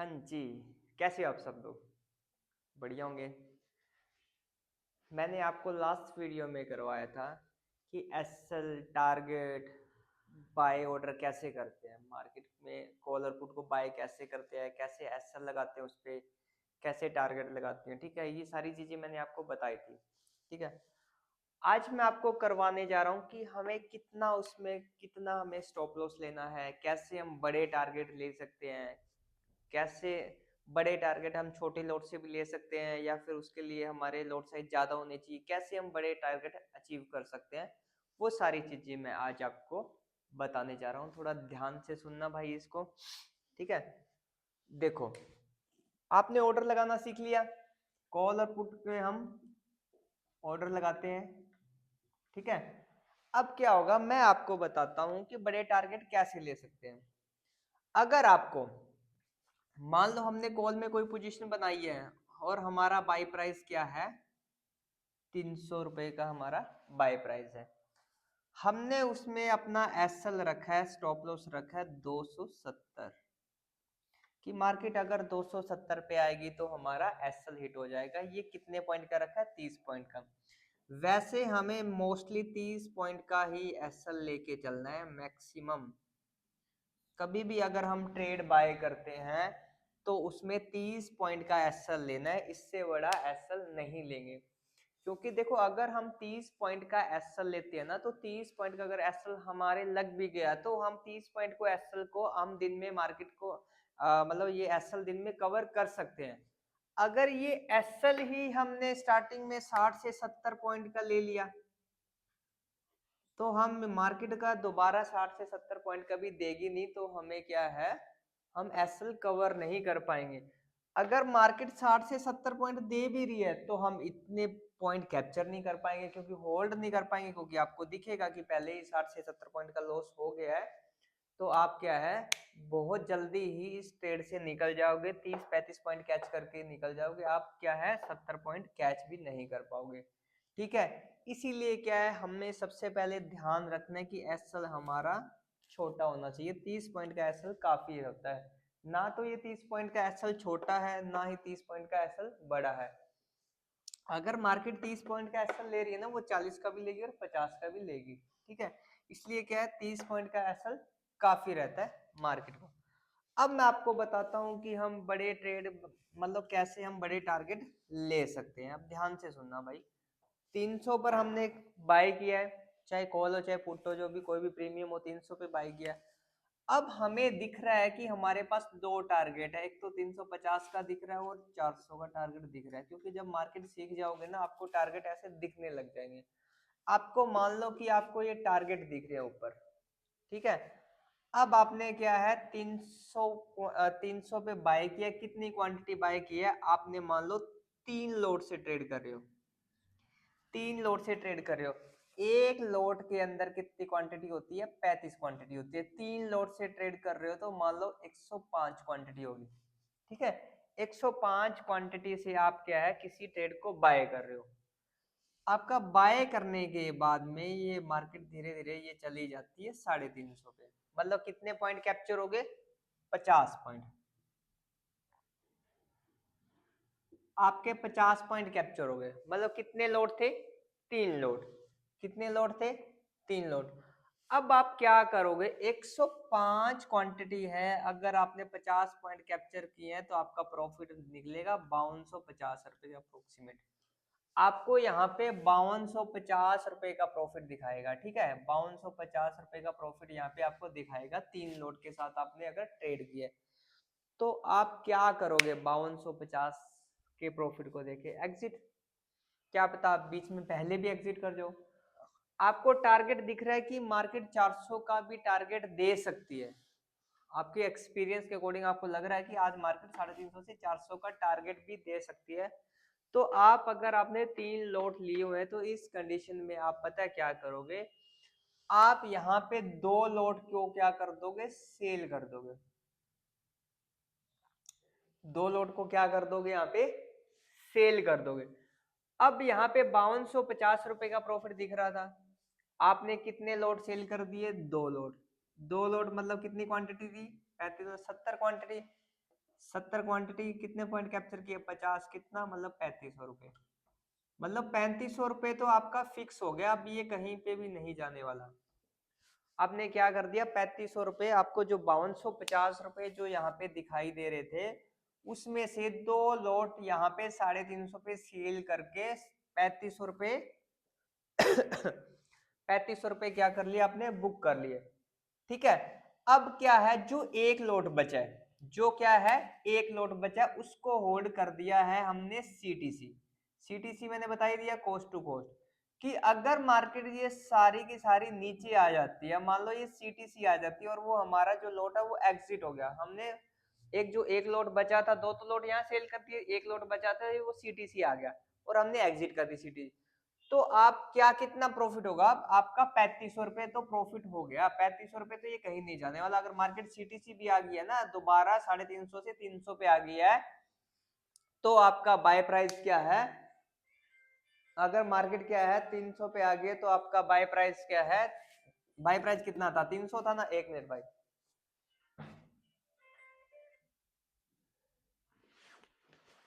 हाँ जी, कैसे हो आप सब लोग? बढ़िया होंगे। मैंने आपको लास्ट वीडियो में करवाया था कि एसएल टारगेट बाय ऑर्डर कैसे करते हैं, मार्केट में कॉल और पुट को बाय कैसे करते हैं, कैसे एसएल लगाते हैं उस पे, कैसे टारगेट लगाते हैं। ठीक है, ये सारी चीजें मैंने आपको बताई थी। ठीक है, आज मैं आपको करवाने जा रहा हूँ कि कितना हमें स्टॉप लॉस लेना है, कैसे हम बड़े टारगेट ले सकते हैं, कैसे बड़े टारगेट हम छोटे लोड से भी ले सकते हैं या फिर उसके लिए हमारे लोड साइज ज्यादा होने चाहिए, कैसे हम बड़े टारगेट अचीव कर सकते हैं। वो सारी चीजें मैं आज आपको बताने जा रहा हूँ, थोड़ा ध्यान से सुनना भाई इसको। ठीक है, देखो, आपने ऑर्डर लगाना सीख लिया। कॉल और पुट पे हम ऑर्डर लगाते हैं। ठीक है, अब क्या होगा मैं आपको बताता हूं कि बड़े टारगेट कैसे ले सकते हैं। अगर आपको मान लो हमने कॉल में कोई पोजीशन बनाई है और हमारा बाय प्राइस क्या है, 300 रुपए का हमारा बाय प्राइस है। हमने उसमें अपना एसएल रखा है, स्टॉप लॉस रखा है 270 कि मार्केट अगर 270 पे आएगी तो हमारा एसएल हिट हो जाएगा। ये कितने पॉइंट का रखा है? 30 पॉइंट का। वैसे हमें मोस्टली 30 पॉइंट का ही एसएल लेके चलना है मैक्सिमम। कभी भी अगर हम ट्रेड बाय करते हैं तो उसमें 30 पॉइंट का एसएल लेना है, इससे बड़ा एसएल नहीं लेंगे। क्योंकि देखो, अगर हम 30 पॉइंट का एसएल लेते हैं ना, तो 30 पॉइंट का अगर एसएल हमारे लग भी गया तो हम 30 पॉइंट को एसएल को हम दिन में मार्केट को मतलब ये एसएल दिन में कवर कर सकते हैं। अगर ये एसएल ही हमने स्टार्टिंग में 60 से 70 पॉइंट का ले लिया तो हम मार्केट का दोबारा 60 से 70 पॉइंट का भी देगी नहीं, तो हमें क्या है, हम एसएल कवर नहीं कर पाएंगे। अगर मार्केट 60 से 70 पॉइंट दे भी रही है तो हम इतने पॉइंट कैप्चर नहीं कर पाएंगे, क्योंकि होल्ड नहीं कर पाएंगे, क्योंकि आपको दिखेगा कि पहले ही 60 से 70 पॉइंट का लॉस हो गया है। तो आप क्या है, बहुत जल्दी ही इस ट्रेड से निकल जाओगे, 30-35 पॉइंट कैच करके निकल जाओगे। आप क्या है, 70 पॉइंट कैच भी नहीं कर पाओगे। ठीक है, इसीलिए क्या है, हमें सबसे पहले ध्यान रखना है कि एसएल हमारा छोटा होना चाहिए। 30 पॉइंट का एसएल काफी होता है। ना तो ये 30 पॉइंट का एसएल छोटा है, ना ही 30 पॉइंट का एसएल बड़ा है। अगर मार्केट 30 पॉइंट का एसएल ले रही है ना, वो 40 का भी लेगी और 50 का भी लेगी। ठीक है, इसलिए क्या है, 30 पॉइंट का एसएल काफी रहता है मार्केट को। अब मैं आपको बताता हूं कि हम बड़े ट्रेड मतलब कैसे हम बड़े टारगेट ले सकते हैं। अब ध्यान से सुनना भाई। 300 पर हमने बाय किया है, चाहे कॉल हो चाहे पुट हो, जो भी कोई भी प्रीमियम हो, 300 पे बाय किया। अब हमें दिख रहा है कि हमारे पास दो टारगेट है, एक तो 350 का दिख रहा है और 400 का टारगेट दिख रहा है। क्योंकि जब मार्केट सीख जाओगे ना, आपको टारगेट ऐसे दिखने लग जाएंगे। आपको मान लो कि आपको ये टारगेट दिख रहे हैं ऊपर। ठीक है, अब आपने क्या है, 300 पे बाय किया। कितनी क्वांटिटी बाय की है आपने? मान लो 3 लोट से ट्रेड कर रहे हो, 3 लोट से ट्रेड कर रहे हो। एक लोट के अंदर कितनी क्वांटिटी होती है? 35 क्वांटिटी होती है। 3 लोट से ट्रेड कर रहे हो तो मान लो 105 क्वांटिटी होगी। ठीक है, 105 क्वांटिटी से आप क्या है, किसी ट्रेड को बाय कर रहे हो। आपका बाय करने के बाद में ये मार्केट धीरे धीरे ये चली जाती है 350 पे। मतलब कितने पॉइंट कैप्चर हो गए? 50 पॉइंट। आपके 50 पॉइंट कैप्चर हो गए। मतलब कितने लोड थे? 3 लोड। कितने लोड थे? 3 लोड। अब आप क्या करोगे, 105 क्वांटिटी है, अगर आपने 50 पॉइंट कैप्चर किए हैं तो आपका प्रॉफिट निकलेगा 5250 रुपए अप्रोक्सीमेट। आपको यहाँ पे 5250 रुपए का प्रॉफिट दिखाएगा। ठीक है, 5250 रुपए का प्रॉफिट यहाँ पे आपको दिखाएगा। 3 लोड के साथ आपने अगर ट्रेड किया, तो आप क्या करोगे? 5250 के प्रॉफिट को देखे एग्जिट। क्या पता आप बीच में पहले भी एग्जिट कर जाओ। आपको टारगेट दिख रहा है कि मार्केट 400 का भी टारगेट दे सकती है। आपके एक्सपीरियंस के अकॉर्डिंग आपको लग रहा है कि आज मार्केट 350 से 400 का टारगेट भी दे सकती है। तो आप अगर आपने 3 लोट लिए हुए हैं तो इस कंडीशन में आप पता है क्या करोगे, आप यहाँ पे 2 लोट को क्या कर दोगे? सेल कर दोगे। 2 लोट को क्या कर दोगे? यहाँ पे सेल कर दोगे। अब यहाँ पे 5250 रुपए का प्रॉफिट दिख रहा था, आपने कितने लोट सेल कर दिए? 2 लोट। 2 लोट मतलब कितनी क्वांटिटी थी? 35 70 क्वांटिटी। 70 क्वांटिटी कितने पॉइंट कैप्चर किए, 50, कितना मतलब 3500 रुपए। मतलब 3500 रुपए तो आपका फिक्स हो गया, अब ये कहीं पे भी नहीं जाने वाला। आपने क्या कर दिया, 3500 रुपए आपको जो 5250 रुपए जो यहाँ पे दिखाई दे रहे थे, उसमें से 2 लॉट यहाँ पे 350 पे सेल करके 3500 रुपए 3500 रुपए क्या कर लिया आपने, बुक कर लिए। ठीक है, अब क्या है, जो एक लोट बचा है, जो क्या है एक लोट बचा है, उसको होल्ड कर दिया है हमने सीटीसी। सीटीसी मैंने बता ही दिया, कॉस्ट टू कॉस्ट, कि अगर मार्केट ये सारी की सारी नीचे आ जाती है, मान लो ये सीटीसी आ जाती है और वो हमारा जो लोट है वो एग्जिट हो गया, हमने एक जो एक लोट बचा था, दो तो लोट यहाँ सेल कर दिए, एक लोट बचा था वो सीटीसी आ गया और हमने एग्जिट कर दी सीटीसी। तो आप क्या कितना प्रॉफिट होगा, आपका 3500 रुपए तो प्रॉफिट हो गया। 3500 रुपए तो ये कहीं नहीं जाने वाला। अगर मार्केट सीटीसी भी आ गई है ना दोबारा 350 से 300 पे आ गई है, तो आपका बाय प्राइस क्या है, अगर मार्केट क्या है 300 पे आ गई है, तो आपका बाय प्राइस क्या है, बाय प्राइस कितना था, 300 था ना। एक मिनट भाई,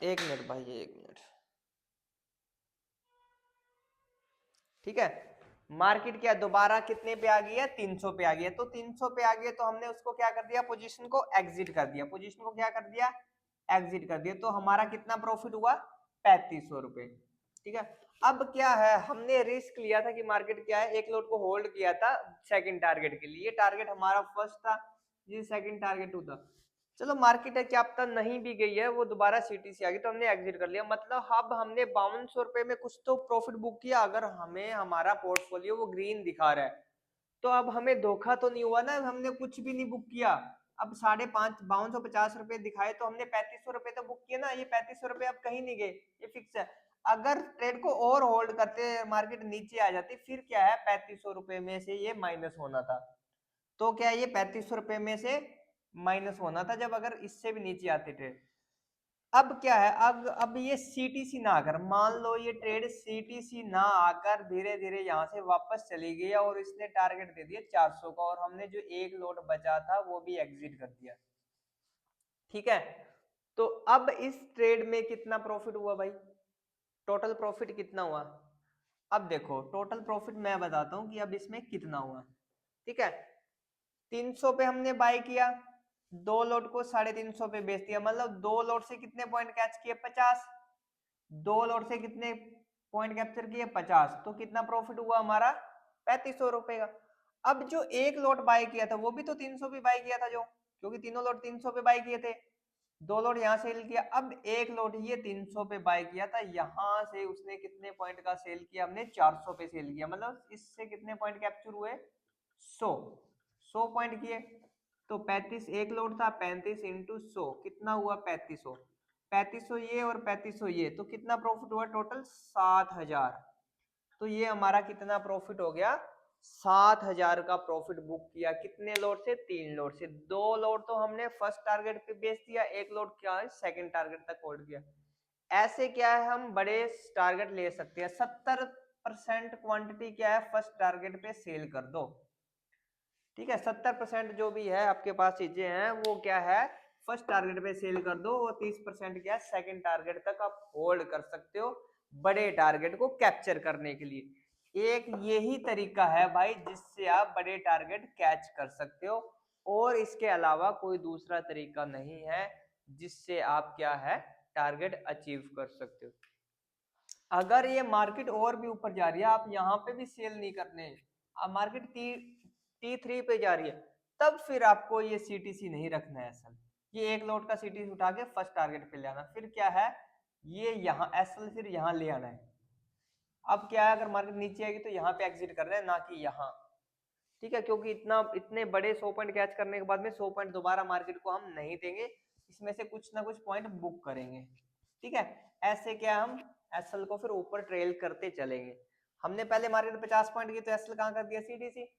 एक मिनट भाई, एक मिनट। ठीक है, मार्केट क्या दोबारा कितने पे आ गई है, 300 पे आ गई है, तो 300 पे आ गई है तो हमने उसको क्या कर दिया, पोजीशन को एग्जिट कर दिया, पोजीशन को क्या कर दिया, एग्जिट कर दिया। तो हमारा कितना प्रॉफिट हुआ, 3500 रुपए। ठीक है, अब क्या है, हमने रिस्क लिया था कि मार्केट क्या है एक लोट को होल्ड किया था सेकंड टारगेट के लिए, टारगेट हमारा फर्स्ट था, ये सेकंड टारगेट होता। चलो मार्केट है क्या पता नहीं भी गई है, वो दोबारा सीटीसी आ गई तो हमने एग्जिट कर लिया, मतलब अब हमने 5200 रुपए में कुछ तो प्रॉफिट बुक किया। अगर हमें हमारा पोर्टफोलियो वो ग्रीन दिखा रहा है, तो अब हमें धोखा तो नहीं हुआ ना, हमने कुछ भी नहीं बुक किया। अब 5250 रुपए दिखाए तो हमने 3500 रुपए तो बुक किए ना, ये 3500 रुपए अब कहीं नहीं गए, ये फिक्स है। अगर ट्रेड को और होल्ड करते मार्केट नीचे आ जाती, फिर क्या है 3500 रुपए में से ये माइनस होना था। तो क्या ये 3500 रुपए में से माइनस होना था जब अगर इससे भी नीचे आते थे। अब क्या है, अब ये सीटीसी ना आकर, मान लो ये ट्रेड सीटीसी ना आकर धीरे धीरे यहाँ से वापस चली गई और इसने टारगेट दे दिया 400 का, और हमने जो एक लोट बचा था वो भी एग्जिट कर दिया। ठीक है, तो अब इस ट्रेड में कितना प्रॉफिट हुआ भाई, टोटल प्रॉफिट कितना हुआ। अब देखो टोटल प्रॉफिट मैं बताता हूँ कि अब इसमें कितना हुआ। ठीक है, 300 पे हमने बाय किया, दो लोट को 350 पे बेच दिया, मतलब दो लोट से कितने पॉइंट कैच किए, 50। दो लोट से कितने पॉइंट कैप्चर किए, 50, तो कितना प्रॉफिट हुआ हमारा, 3500 रुपए का। अब जो एक लोट बाय किया था वो भी तो 300 पे बाय किया था, जो क्योंकि तीनों लोट 300 पे बाय किए थे, दो लोट यहाँ सेल किया, अब एक लोट ये 300 पे बाय किया था, यहाँ से उसने कितने पॉइंट का सेल किया, हमने 400 पे सेल किया, मतलब इससे कितने पॉइंट कैप्चर हुए, 100 पॉइंट किए। तो 35 एक लोड था, 35 इंटू 100 कितना हुआ, 3500। 3500 ये और 3500 ये, तो कितना प्रॉफिट हुआ टोटल, 7000। तो ये हमारा कितना प्रॉफिट हो गया, 7000 का प्रॉफिट बुक किया। कितने लोड से, 3 लोड से। 2 लोड तो हमने फर्स्ट टारगेट पे बेच दिया, एक लोड क्या है सेकंड टारगेट तक होल्ड किया। ऐसे क्या है हम बड़े टारगेट ले सकते हैं, 70% क्वांटिटी क्या है फर्स्ट टारगेट पे सेल कर दो। ठीक है, 70% जो भी है आपके पास चीजें हैं वो क्या है फर्स्ट टारगेट पे सेल कर दो, और 30% क्या है सेकंड टारगेट तक आप होल्ड कर सकते हो बड़े टारगेट को कैप्चर करने के लिए। एक यही तरीका है भाई जिससे आप बड़े टारगेट कैच कर सकते हो, और इसके अलावा कोई दूसरा तरीका नहीं है जिससे आप क्या है टारगेट अचीव कर सकते हो। अगर ये मार्केट और भी ऊपर जा रही है, आप यहाँ पे भी सेल नहीं करने, अब मार्केट T3 पे जा रही है, तब फिर आपको ये सीटीसी नहीं रखना है असल, ये एक लोट का सीटीसी उठा के फर्स्ट टारगेट पे ले आना, फिर क्या है ये यहाँ एसएल फिर यहाँ ले आना है। अब क्या है अगर मार्केट नीचे आएगी तो यहाँ पे एग्जिट करना है, ना कि यहाँ। ठीक है, क्योंकि इतने बड़े 100 पॉइंट कैच करने के बाद में 100 पॉइंट दोबारा मार्केट को हम नहीं देंगे, इसमें से कुछ ना कुछ पॉइंट बुक करेंगे। ठीक है, ऐसे क्या हम एसएल को फिर ऊपर ट्रेल करते चलेंगे। हमने पहले मार्केट 50 पॉइंट की तो एसएल कहाँ कर दिया, सीटीसी।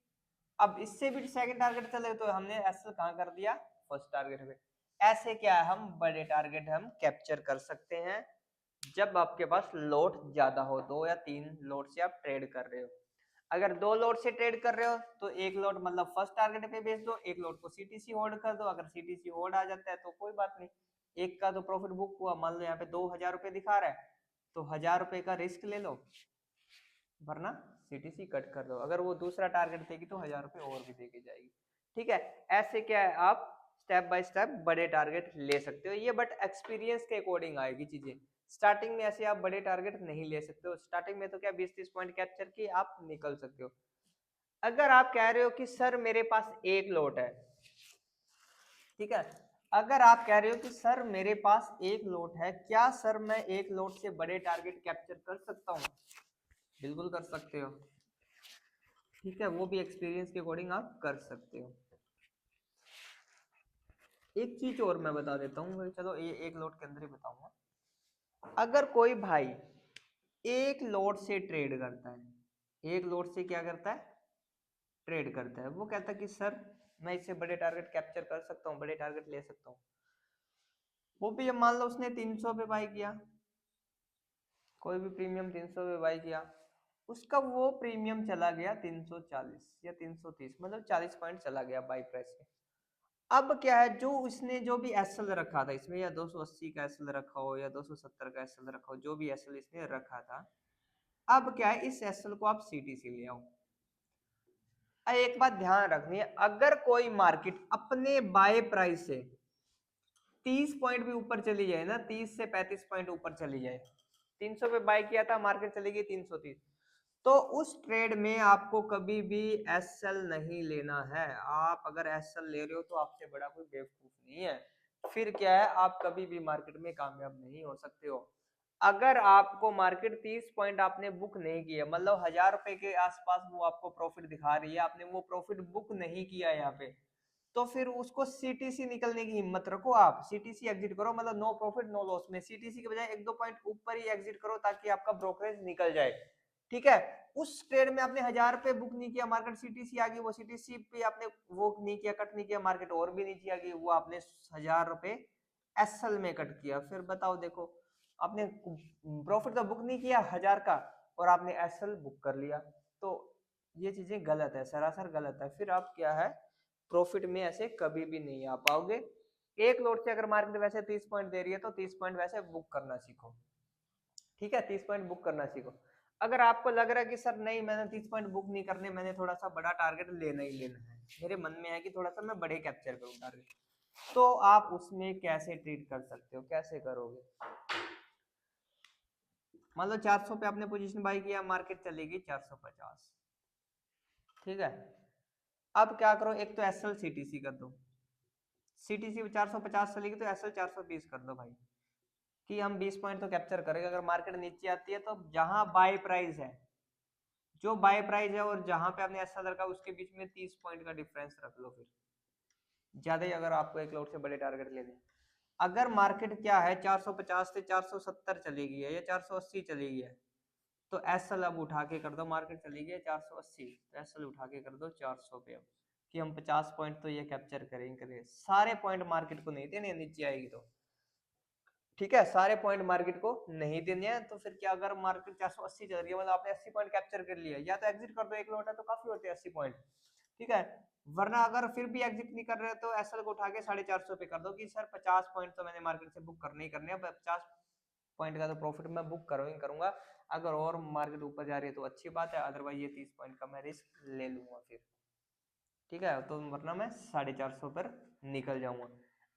अब इससे भी सेकंड टारगेट चले तो हमने एसएल कहाँ कर दिया, फर्स्ट टारगेट पे। ऐसे क्या है हम बड़े टारगेट हम कैप्चर कर सकते हैं जब आपके पास लोट ज्यादा हो, 2 या 3 लोट से आप ट्रेड कर रहे हो। अगर 2 लोट से ट्रेड कर रहे हो तो एक लोट मतलब फर्स्ट टारगेट पे बेच दो, एक लोट को सीटीसी होल्ड कर दो, अगर सीटीसी होल्ड आ जाता है तो कोई बात नहीं, एक का तो प्रॉफिट बुक हुआ, मान लो यहाँ पे 2000 रुपये दिखा रहा है, तो 1000 रुपये का रिस्क ले लो, वरना सीटीसी कट कर दो। अगर वो दूसरा टारगेट देगी तो 1000 रुपये और भी देके जाएगी। ठीक है, ऐसे क्या है आप स्टेप बाय स्टेप बड़े टारगेट ले सकते हो, ये बट एक्सपीरियंस के अकॉर्डिंग आएगी चीजें। स्टार्टिंग में ऐसे आप बड़े टारगेट नहीं ले सकते हो, स्टार्टिंग में तो क्या 20-30 पॉइंट कैप्चर किए आप निकल सकते हो। अगर आप कह रहे हो कि सर मेरे पास एक लॉट है, ठीक है, अगर आप कह रहे हो कि सर मेरे पास एक लॉट है, क्या सर मैं एक लॉट से बड़े टारगेट कैप्चर कर सकता हूँ? बिल्कुल कर सकते हो। ठीक है, वो भी एक्सपीरियंस के अकॉर्डिंग आप कर सकते हो। एक चीज और मैं बता देता हूँ, चलो ये एक लॉट के अंदर ही बताऊंगा। अगर कोई भाई एक लॉट से ट्रेड करता है, एक लॉट से क्या करता है, ट्रेड करता है, वो कहता है कि सर मैं इससे बड़े टारगेट कैप्चर कर सकता हूँ, बड़े टारगेट ले सकता हूँ। वो भी अब मान लो उसने 300 पे बाई किया, कोई भी प्रीमियम 300 पे बाई किया, उसका वो प्रीमियम चला गया 340 या 330, मतलब 40 पॉइंट चला गया बाई प्राइस में। अब क्या है, जो उसने जो भी एसएल रखा था इसमें, या 280 का एसएल रखा हो या 270 का एसएल रखा हो, जो भी एसएल इसने रखा था, अब क्या है इस एसएल को आप सीटीसी ले आओ। एक बात ध्यान रखनी है, अगर कोई मार्केट अपने बाय प्राइस से 30 पॉइंट भी ऊपर चली जाए ना, 30 से 35 पॉइंट ऊपर चली जाए, 300 पे बाय किया था, मार्केट चली गई 330, तो उस ट्रेड में आपको कभी भी एसएल नहीं लेना है। आप अगर एसएल ले रहे हो तो आपसे बड़ा कोई बेवकूफ नहीं है, फिर क्या है आप कभी भी मार्केट में कामयाब नहीं हो सकते हो। अगर आपको मार्केट 30 पॉइंट आपने बुक नहीं किया, मतलब 1000 रुपए के आसपास वो आपको प्रॉफिट दिखा रही है, आपने वो प्रॉफिट बुक नहीं किया यहाँ पे, तो फिर उसको सीटीसी निकलने की हिम्मत रखो, आप सीटीसी एग्जिट करो, मतलब नो प्रॉफिट नो लॉस में सीटीसी के बजाय 1-2 पॉइंट ऊपर ही एग्जिट करो, ताकि आपका ब्रोकरेज निकल जाए। ठीक है, उस ट्रेड में आपने 1000 रुपए बुक नहीं किया, मार्केट सीटीसी आ गई, वो सीटीसी पे आपने वो नहीं किया, कट नहीं किया, मार्केट और भी नीचे आ गई, वो आपने 1000 रुपए एसएल में कट किया, फिर बताओ देखो, आपने प्रॉफिट तो बुक नहीं किया 1000 का, और आपने एसएल बुक कर लिया, तो ये चीजें गलत है, सरासर गलत है। फिर आप क्या है प्रॉफिट में ऐसे कभी भी नहीं आ पाओगे। एक लॉट से अगर मार्केट वैसे 30 पॉइंट दे रही है तो 30 पॉइंट वैसे बुक करना सीखो। ठीक है, 30 पॉइंट बुक करना सीखो। अगर आपको लग रहा है कि सर नहीं मैंने 30 पॉइंट बुक नहीं करने, मैंने थोड़ा सा बड़ा टारगेट लेना ही लेना है, मेरे मन में है कि थोड़ा सा मैं बड़े कैप्चर करूं टारगेट, तो आप उसमें कैसे ट्रीट कर सकते हो, कैसे करोगे? मान लो 400 पे आपने पोजीशन बाई किया, मार्केट चलेगी 450, ठीक है, अब क्या करो, एक तो एसएल सीटीसी कर दो, सीटीसी 450 चलेगी तो एसएल 420 कर दो भाई, कि हम 20 पॉइंट तो कैप्चर करेंगे। अगर मार्केट नीचे आती है तो जहां बाय प्राइस है, जो बाय प्राइस है और जहां पे आपने एसएल रखा उसके बीच में 30 पॉइंट का डिफरेंस रख लो, फिर ज्यादा ही अगर आपको एक लॉट से बड़े टारगेट लेने। अगर मार्केट क्या है 450 से 470 चली गई है या 480 चली गई है, तो एसएल अब उठा के कर दो, मार्केट चली गई है 480, तो एसएल उठा के कर दो 400 पे, अब कि हम 50 पॉइंट तो ये कैप्चर करेंगे, सारे पॉइंट मार्केट को नहीं देने, नीचे आएगी तो। ठीक है, सारे पॉइंट मार्केट को नहीं देने हैं, तो फिर क्या, अगर मार्केट 480 चल रही है, मतलब आपने 80 पॉइंट कैप्चर कर लिया, या तो एग्जिट कर दो, एक लॉट है तो काफी होते हैं 80 पॉइंट। ठीक है, वरना अगर फिर भी एग्जिट नहीं कर रहे तो एसएल को उठा के 450 पे कर दो, कि सर 50 पॉइंट तो मैंने मार्केट से बुक करने ही करने हैं, 50 पॉइंट का तो प्रॉफिट मैं बुक करूंगा, अगर और मार्केट ऊपर जा रही है तो अच्छी बात है, अदरवाइज ये 30 पॉइंट का मैं रिस्क ले लूंगा फिर। ठीक है, तो वरना मैं 450 पर निकल जाऊंगा।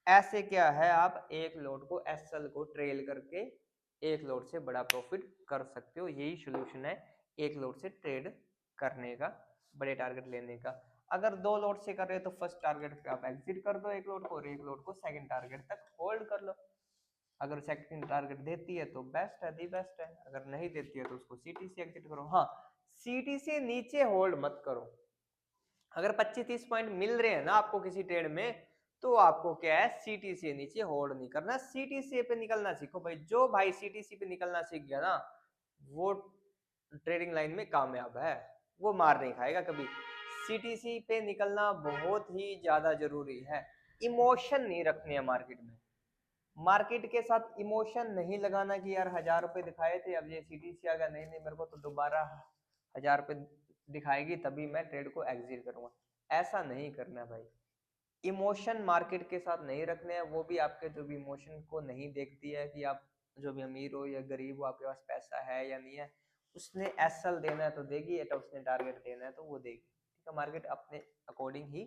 ऐसे क्या है आप एक लॉट को एसएल को ट्रेल करके एक लॉट से बड़ा प्रॉफिट कर सकते हो, यही सोल्यूशन है एक लॉट से ट्रेड करने का, बड़े टारगेट लेने का। अगर दो लॉट से कर रहे हो तो फर्स्ट टारगेट पे आप एग्जिट कर दो एक लॉट को, और एक लॉट को सेकंड टारगेट तक होल्ड कर लो। अगर सेकंड टारगेट देती है तो बेस्ट है, दी बेस्ट है, अगर नहीं देती है तो उसको सीटीसी एग्जिट करो। हाँ, सीटीसी नीचे होल्ड मत करो। अगर 25-30 पॉइंट मिल रहे हैं ना आपको किसी ट्रेड में, तो आपको क्या है सीटीसी नीचे होल्ड नहीं करना, सीटीसी पे निकलना सीखो भाई। जो भाई सीटीसी पे निकलना सीख गया ना, वो ट्रेडिंग लाइन में कामयाब है, वो मार नहीं खाएगा कभी। सीटीसी पे निकलना बहुत ही ज्यादा जरूरी है। इमोशन नहीं रखने हैं मार्केट में, मार्केट के साथ इमोशन नहीं लगाना कि यार 1000 रुपए दिखाए थे अब ये सीटीसी आ गया, नहीं नहीं मेरे को तो दोबारा 1000 रुपए दिखाएगी तभी मैं ट्रेड को एग्जिट करूंगा, ऐसा नहीं करना भाई। इमोशन मार्केट के साथ नहीं रखने हैं, वो भी आपके जो भी इमोशन को नहीं देखती है कि आप जो भी अमीर हो या गरीब हो, आपके पास पैसा है या नहीं है। उसने एसएल देना है तो देगी, या तो उसने टारगेट देना है तो वो देगी। ठीक है, मार्केट अपने अकॉर्डिंग ही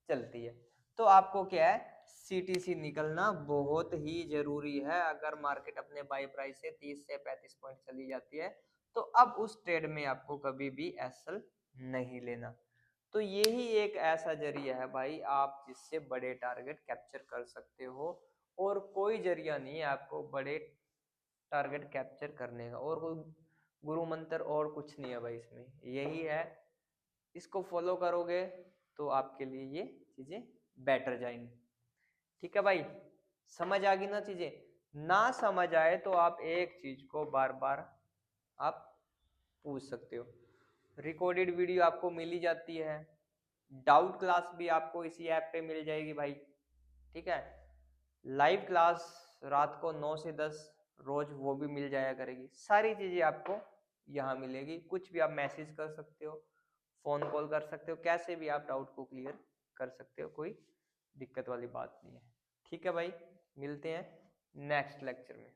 चलती है। तो आपको क्या है, सीटीसी निकलना बहुत ही जरूरी है। अगर मार्केट अपने बाई प्राइस से 30 से 35 पॉइंट चली जाती है तो अब उस ट्रेड में आपको कभी भी एसएल नहीं लेना। तो यही एक ऐसा जरिया है भाई, आप जिससे बड़े टारगेट कैप्चर कर सकते हो। और कोई जरिया नहीं है आपको बड़े टारगेट कैप्चर करने का, और कोई गुरु मंत्र और कुछ नहीं है भाई, इसमें यही है। इसको फॉलो करोगे तो आपके लिए ये चीजें बेटर जाएंगी। ठीक है भाई, समझ आ गई ना चीजें? ना समझ आए तो आप एक चीज को बार बार आप पूछ सकते हो। रिकॉर्डेड वीडियो आपको मिल ही जाती है, डाउट क्लास भी आपको इसी ऐप पे मिल जाएगी भाई। ठीक है, लाइव क्लास रात को 9 से 10 रोज वो भी मिल जाया करेगी। सारी चीजें आपको यहाँ मिलेगी। कुछ भी आप मैसेज कर सकते हो, फोन कॉल कर सकते हो, कैसे भी आप डाउट को क्लियर कर सकते हो, कोई दिक्कत वाली बात नहीं है। ठीक है भाई, मिलते हैं नेक्स्ट लेक्चर में।